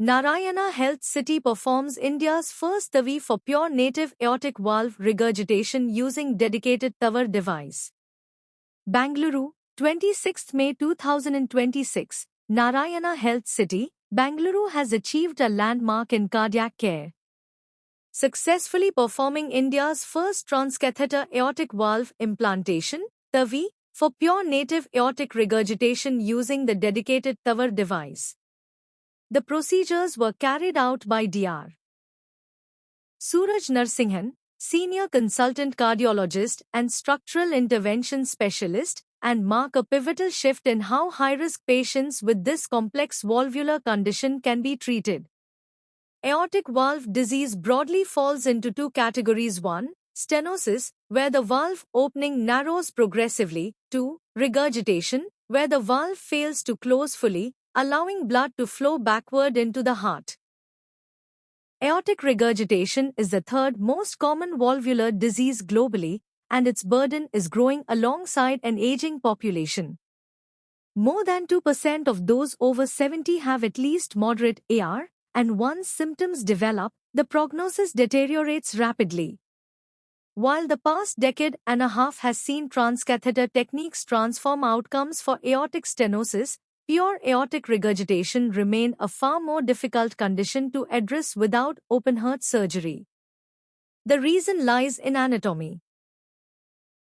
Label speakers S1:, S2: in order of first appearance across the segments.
S1: Narayana Health City performs India's first TAVI for pure native aortic valve regurgitation using dedicated TAVR device. Bengaluru, 26 May 2026. Narayana Health City, Bengaluru has achieved a landmark in cardiac care, successfully performing India's first transcatheter aortic valve implantation, TAVI, for pure native aortic regurgitation using the dedicated TAVR device. The procedures were carried out by Dr. Suraj Narasimhan, Senior Consultant Cardiologist and Structural Intervention Specialist, and mark a pivotal shift in how high-risk patients with this complex valvular condition can be treated. Aortic valve disease broadly falls into two categories: 1. Stenosis, where the valve opening narrows progressively; 2. Regurgitation, where the valve fails to close fully, allowing blood to flow backward into the heart. Aortic regurgitation is the third most common valvular disease globally, and its burden is growing alongside an aging population. More than 2% of those over 70 have at least moderate AR, and once symptoms develop, the prognosis deteriorates rapidly. While the past decade and a half has seen transcatheter techniques transform outcomes for aortic stenosis, pure aortic regurgitation remain a far more difficult condition to address without open-heart surgery. The reason lies in anatomy.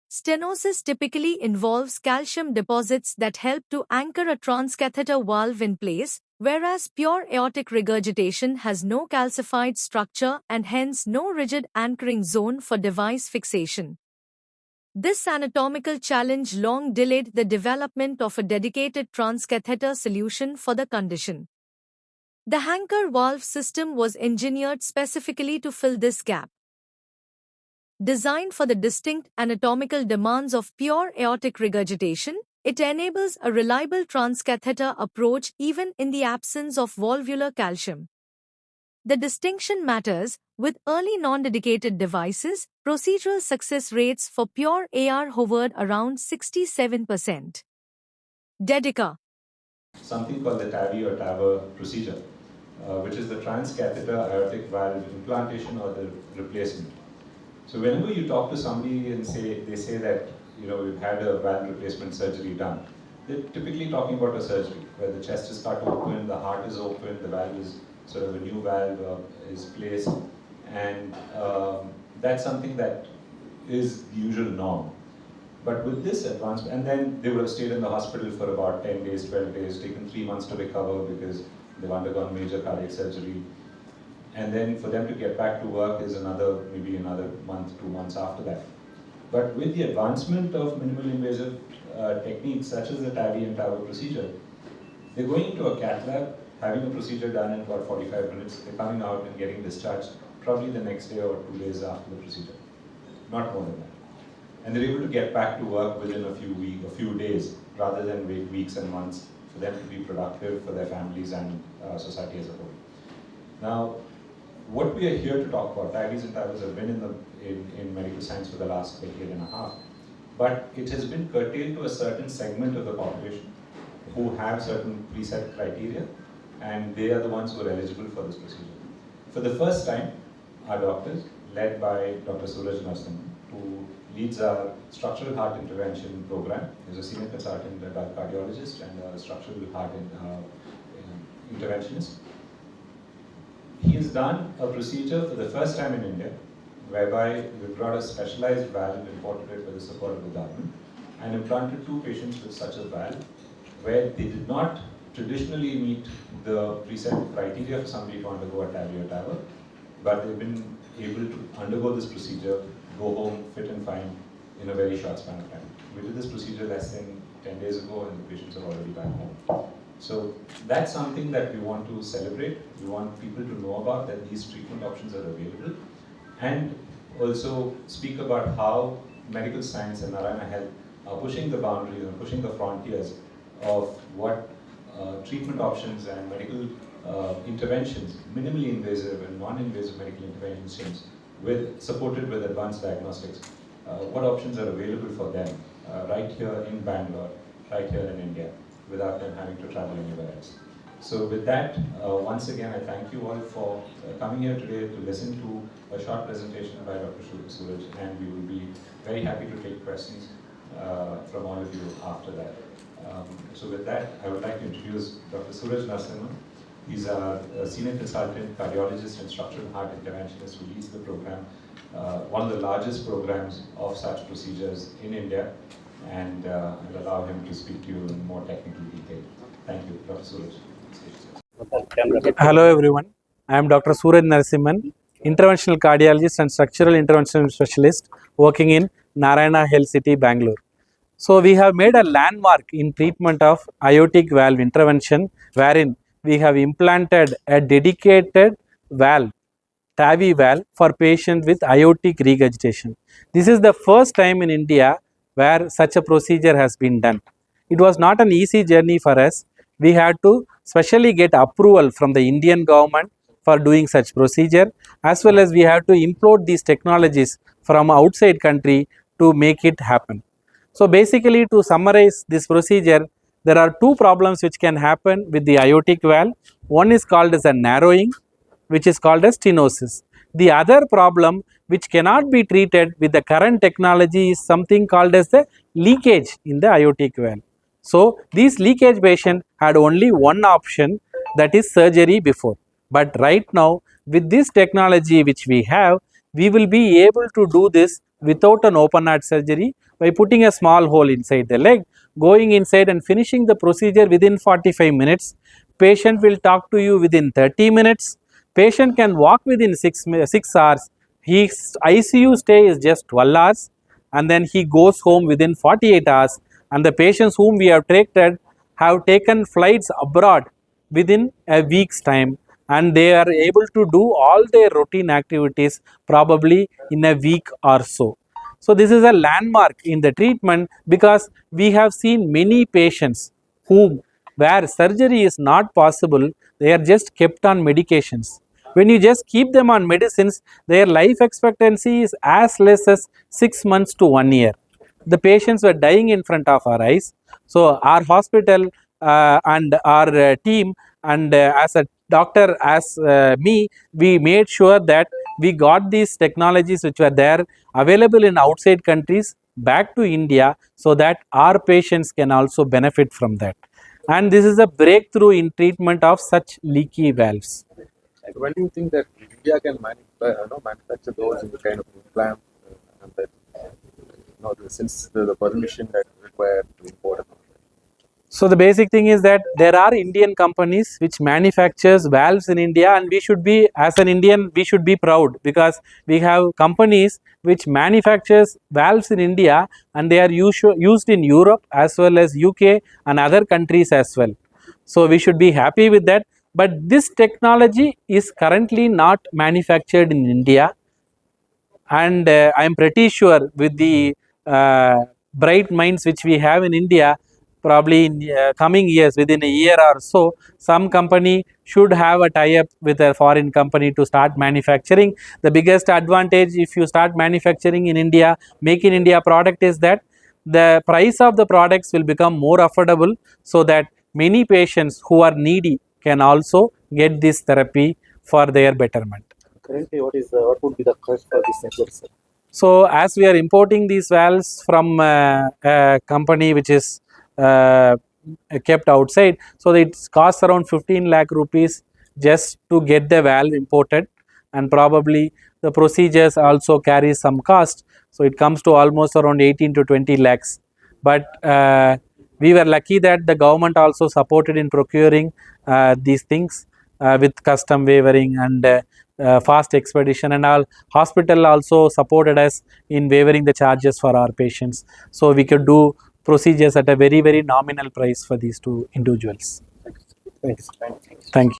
S1: Stenosis typically involves calcium deposits that help to anchor a transcatheter valve in place, whereas pure aortic regurgitation has no calcified structure and hence no rigid anchoring zone for device fixation. This anatomical challenge long delayed the development of a dedicated transcatheter solution for the condition. The anchor valve system was engineered specifically to fill this gap. Designed for the distinct anatomical demands of pure aortic regurgitation, it enables a reliable transcatheter approach even in the absence of valvular calcium. The distinction matters. With early non-dedicated devices, procedural success rates for pure AR hovered around 67%. Dedica.
S2: Something called the TAVI or TAVR procedure, which is the Transcatheter Aortic Valve Implantation or the replacement. So whenever you talk to somebody and they say that we've had a valve replacement surgery done, they're typically talking about a surgery where the chest is cut open, the heart is open, the valve is sort of a new valve is placed, and that's something that is the usual norm. But with this advancement, and then they would have stayed in the hospital for about 10 days, 12 days, taken 3 months to recover because they've undergone major cardiac surgery. And then for them to get back to work is maybe another month, 2 months after that. But with the advancement of minimal invasive techniques such as the TAVI and TAVR procedure, they're going into a cath lab, having a procedure done in about 45 minutes, they're coming out and getting discharged probably the next day or 2 days after the procedure, not more than that. And they're able to get back to work within a few days, rather than wait weeks and months for them to be productive for their families and society as a whole. Now, what we are here to talk about, TAVIs and TAVRs have been in medical science for the last decade and a half, but it has been curtailed to a certain segment of the population who have certain preset criteria, and they are the ones who are eligible for this procedure. For the first time, our doctors, led by Dr. Suraj Narasimhan, who leads our structural heart intervention program, is a senior consultant and a cardiologist and a structural heart interventionist. He has done a procedure for the first time in India, whereby we brought a specialized valve, imported it with the support of the government, and implanted 2 patients with such a valve, where they did not traditionally meet the preset criteria for somebody to undergo a TAVI or TAVR, but they've been able to undergo this procedure, go home fit and fine in a very short span of time. We did this procedure less than 10 days ago, and the patients are already back home. So that's something that we want to celebrate. We want people to know about that these treatment options are available, and also speak about how medical science and Narayana Health are pushing the boundaries and pushing the frontiers of what treatment options and medical interventions, minimally invasive and non-invasive medical interventions, supported with advanced diagnostics, what options are available for them right here in Bangalore, right here in India, without them having to travel anywhere else. So with that, once again, I thank you all for coming here today to listen to a short presentation by Dr. Suraj, and we will be very happy to take questions from all of you after that. So with that, I would like to introduce Dr. Suraj Narasimhan. He's our senior consultant, cardiologist, and structural heart interventionist who leads the program, one of the largest programs of such procedures in India, and I'll allow him to speak to you in more technical detail. Thank you, Dr. Suraj.
S3: Hello everyone, I am Dr. Suraj Narasimhan, interventional cardiologist and structural intervention specialist working in Narayana Health City, Bengaluru. So we have made a landmark in treatment of aortic valve intervention, wherein we have implanted a dedicated valve, TAVI valve, for patients with aortic regurgitation. This is the first time in India where such a procedure has been done. It was not an easy journey for us. We had to specially get approval from the Indian government for doing such procedure, as well as we have to import these technologies from outside country to make it happen. So basically, to summarize this procedure, there are two problems which can happen with the aortic valve. One is called as a narrowing, which is called as stenosis. The other problem which cannot be treated with the current technology is something called as the leakage in the aortic valve. So these leakage patient had only one option, that is surgery before. But right now with this technology which we have, we will be able to do this without an open heart surgery by putting a small hole inside the leg, going inside and finishing the procedure within 45 minutes. Patient will talk to you within 30 minutes. Patient can walk within 6 hours. His ICU stay is just 12 hours, and then he goes home within 48 hours. And the patients whom we have treated have taken flights abroad within a week's time, and they are able to do all their routine activities probably in a week or so. So this is a landmark in the treatment, because we have seen many patients where surgery is not possible, they are just kept on medications. When you just keep them on medicines, their life expectancy is as less as 6 months to 1 year. The patients were dying in front of our eyes. So our hospital and our team, and as a doctor, as me, we made sure that we got these technologies which were there available in outside countries back to India, so that our patients can also benefit from that. And this is a breakthrough in treatment of such leaky valves.
S4: When do you think that India can manufacture those in the kind of implant and that, since the permission that required to import?
S3: So the basic thing is that there are Indian companies which manufactures valves in India, and we should be, as an Indian, we should be proud, because we have companies which manufactures valves in India, and they are used in Europe as well as UK and other countries as well. So we should be happy with that. But this technology is currently not manufactured in India, and I am pretty sure with the bright minds which we have in India, probably in coming years, within a year or so, some company should have a tie-up with a foreign company to start manufacturing. The biggest advantage if you start manufacturing in India, make in India product, is that the price of the products will become more affordable, so that many patients who are needy can also get this therapy for their betterment.
S4: Currently, what would be the cost for this network, sir?
S3: So as we are importing these valves from a company which is kept outside, so it costs around 15 lakh rupees just to get the valve imported, and probably the procedures also carry some cost, so it comes to almost around 18 to 20 lakhs. But we were lucky that the government also supported in procuring these things with custom waivering and fast expedition, and our hospital also supported us in waivering the charges for our patients, so we could do procedures at a very nominal price for these two individuals.
S4: Thank you.
S3: Thank you.